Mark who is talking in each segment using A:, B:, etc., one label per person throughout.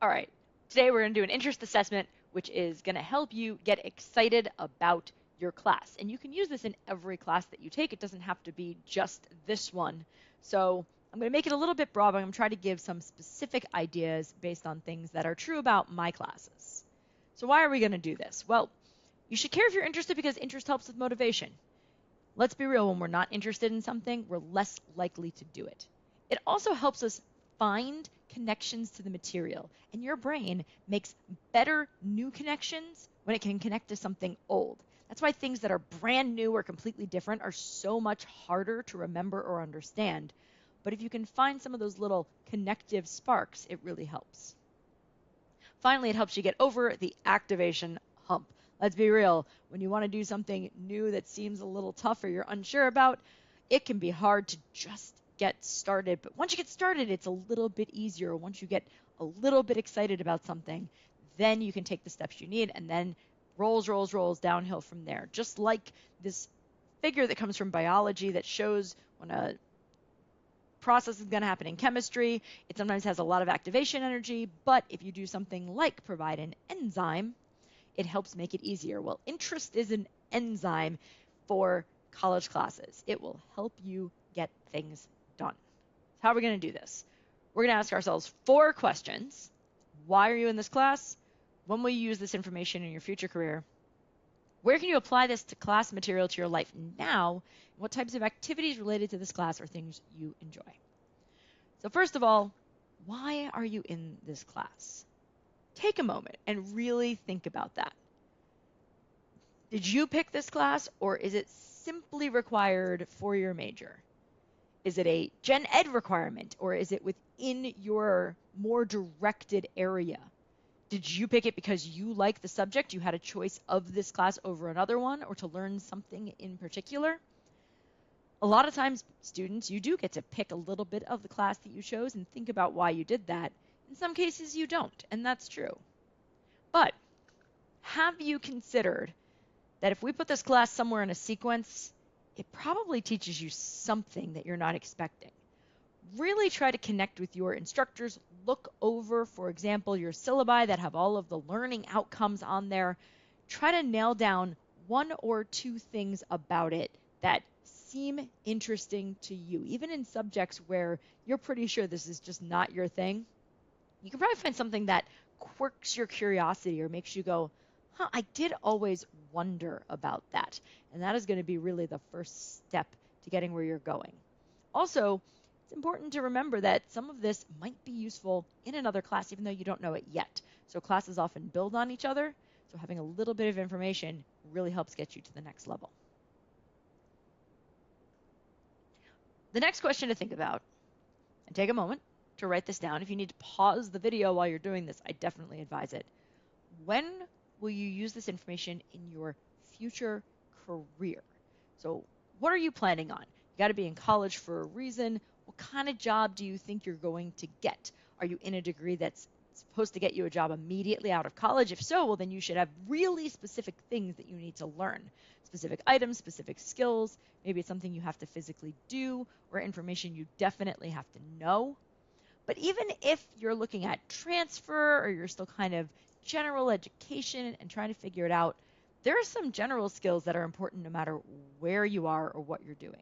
A: All right, today we're going to do an interest assessment, which is going to help you get excited about your class. And you can use this in every class that you take. It doesn't have to be just this one. So I'm going to make it a little bit broad, but I'm going to try to give some specific ideas based on things that are true about my classes. So why are we going to do this? Well, you should care if you're interested because interest helps with motivation. Let's be real, when we're not interested in something, we're less likely to do it. It also helps us find connections to the material, and your brain makes better new connections when it can connect to something old. That's why things that are brand new or completely different are so much harder to remember or understand. But if you can find some of those little connective sparks, it really helps. Finally, it helps you get over the activation hump. Let's be real, when you want to do something new that seems a little tough or you're unsure about, it can be hard to just get started. But once you get started, it's a little bit easier. Once you get a little bit excited about something, then you can take the steps you need and then rolls downhill from there. Just like this figure that comes from biology that shows when a process is going to happen in chemistry, it sometimes has a lot of activation energy, but if you do something like provide an enzyme, it helps make it easier. Well, interest is an enzyme for college classes. It will help you get things done. So how are we going to do this? We're going to ask ourselves 4 questions. Why are you in this class? When will you use this information in your future career? Where can you apply this to class material to your life now? What types of activities related to this class are things you enjoy? So first of all, why are you in this class? Take a moment and really think about that. Did you pick this class, or is it simply required for your major? Is it a gen ed requirement, or is it within your more directed area? Did you pick it because you like the subject, you had a choice of this class over another one, or to learn something in particular? A lot of times, students, you do get to pick a little bit of the class that you chose and think about why you did that. In some cases, you don't, and that's true. But have you considered that if we put this class somewhere in a sequence, it probably teaches you something that you're not expecting? Really try to connect with your instructors. Look over, for example, your syllabi that have all of the learning outcomes on there. Try to nail down 1 or 2 things about it that seem interesting to you, even in subjects where you're pretty sure this is just not your thing. You can probably find something that quirks your curiosity or makes you go, huh, I did always wonder about that. And that is going to be really the first step to getting where you're going. Also, it's important to remember that some of this might be useful in another class, even though you don't know it yet. So classes often build on each other. So having a little bit of information really helps get you to the next level. The next question to think about, and take a moment to write this down. If you need to pause the video while you're doing this, I definitely advise it. When will you use this information in your future career? So what are you planning on? You got to be in college for a reason. What kind of job do you think you're going to get? Are you in a degree that's supposed to get you a job immediately out of college? If so, well, then you should have really specific things that you need to learn. Specific items, specific skills. Maybe it's something you have to physically do or information you definitely have to know. But even if you're looking at transfer or you're still kind of general education and trying to figure it out, there are some general skills that are important no matter where you are or what you're doing.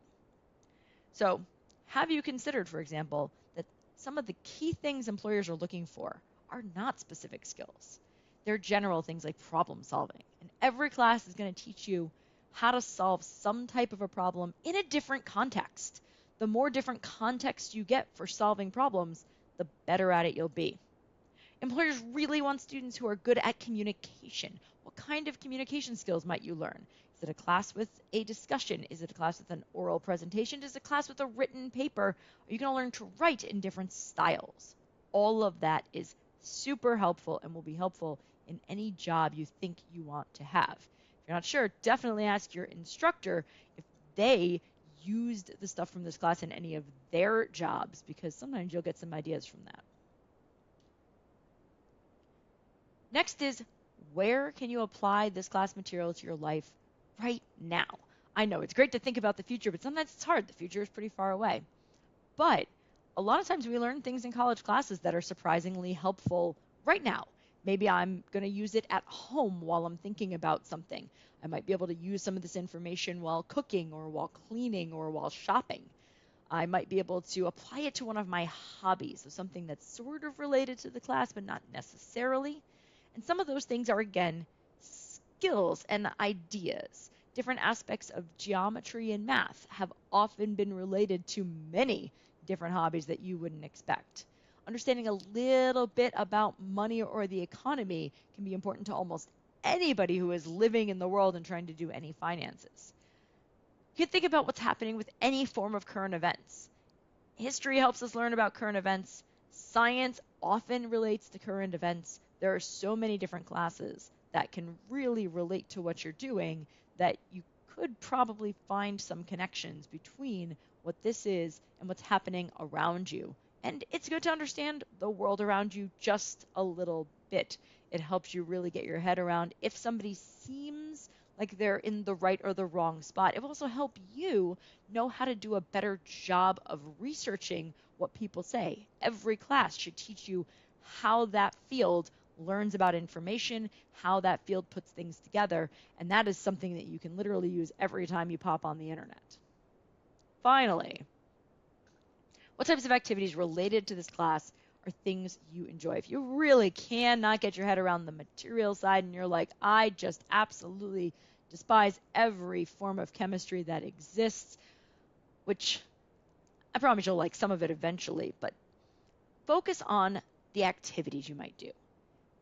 A: So have you considered, for example, that some of the key things employers are looking for are not specific skills? They're general things like problem solving. And every class is going to teach you how to solve some type of a problem in a different context. The more different context you get for solving problems, the better at it you'll be. Employers really want students who are good at communication. What kind of communication skills might you learn? Is it a class with a discussion? Is it a class with an oral presentation? Is it a class with a written paper? Are you going to learn to write in different styles? All of that is super helpful and will be helpful in any job you think you want to have. If you're not sure, definitely ask your instructor if they used the stuff from this class in any of their jobs, because sometimes you'll get some ideas from that. Next is, where can you apply this class material to your life right now? I know it's great to think about the future, but sometimes it's hard. The future is pretty far away. But a lot of times we learn things in college classes that are surprisingly helpful right now. Maybe I'm going to use it at home while I'm thinking about something. I might be able to use some of this information while cooking or while cleaning or while shopping. I might be able to apply it to one of my hobbies, so something that's sort of related to the class, but not necessarily. And some of those things are, again, skills and ideas. Different aspects of geometry and math have often been related to many different hobbies that you wouldn't expect. Understanding a little bit about money or the economy can be important to almost anybody who is living in the world and trying to do any finances. You can think about what's happening with any form of current events. History helps us learn about current events. Science often relates to current events. There are so many different classes that can really relate to what you're doing that you could probably find some connections between what this is and what's happening around you. And it's good to understand the world around you just a little bit. It helps you really get your head around if somebody seems like they're in the right or the wrong spot. It will also help you know how to do a better job of researching what people say. Every class should teach you how that field learns about information, how that field puts things together, and that is something that you can literally use every time you pop on the internet. Finally, what types of activities related to this class are things you enjoy? If you really cannot get your head around the material side and you're like, I just absolutely despise every form of chemistry that exists, which I promise you'll like some of it eventually, but focus on the activities you might do.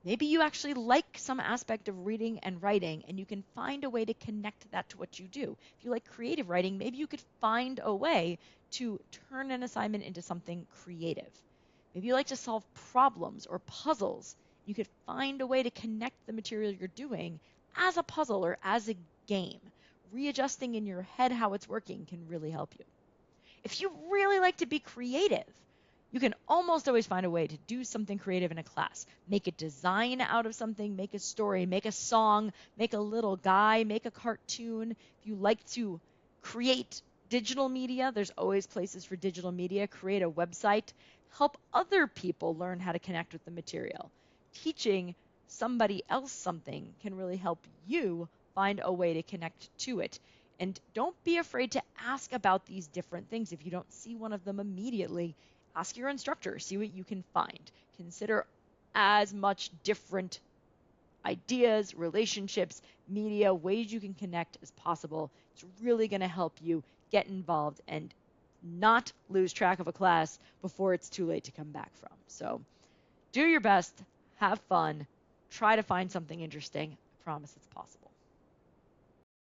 A: Maybe you actually like some aspect of reading and writing, and you can find a way to connect that to what you do. If you like creative writing, maybe you could find a way to turn an assignment into something creative. Maybe you like to solve problems or puzzles. You could find a way to connect the material you're doing as a puzzle or as a game. Readjusting in your head how it's working can really help you. If you really like to be creative, you can almost always find a way to do something creative in a class. Make a design out of something, make a story, make a song, make a little guy, make a cartoon. If you like to create digital media, there's always places for digital media. Create a website. Help other people learn how to connect with the material. Teaching somebody else something can really help you find a way to connect to it. And don't be afraid to ask about these different things. If you don't see one of them immediately, ask your instructor, see what you can find. Consider as much different ideas, relationships, media, ways you can connect as possible. It's really going to help you get involved and not lose track of a class before it's too late to come back from. So do your best, have fun, try to find something interesting. I promise it's possible.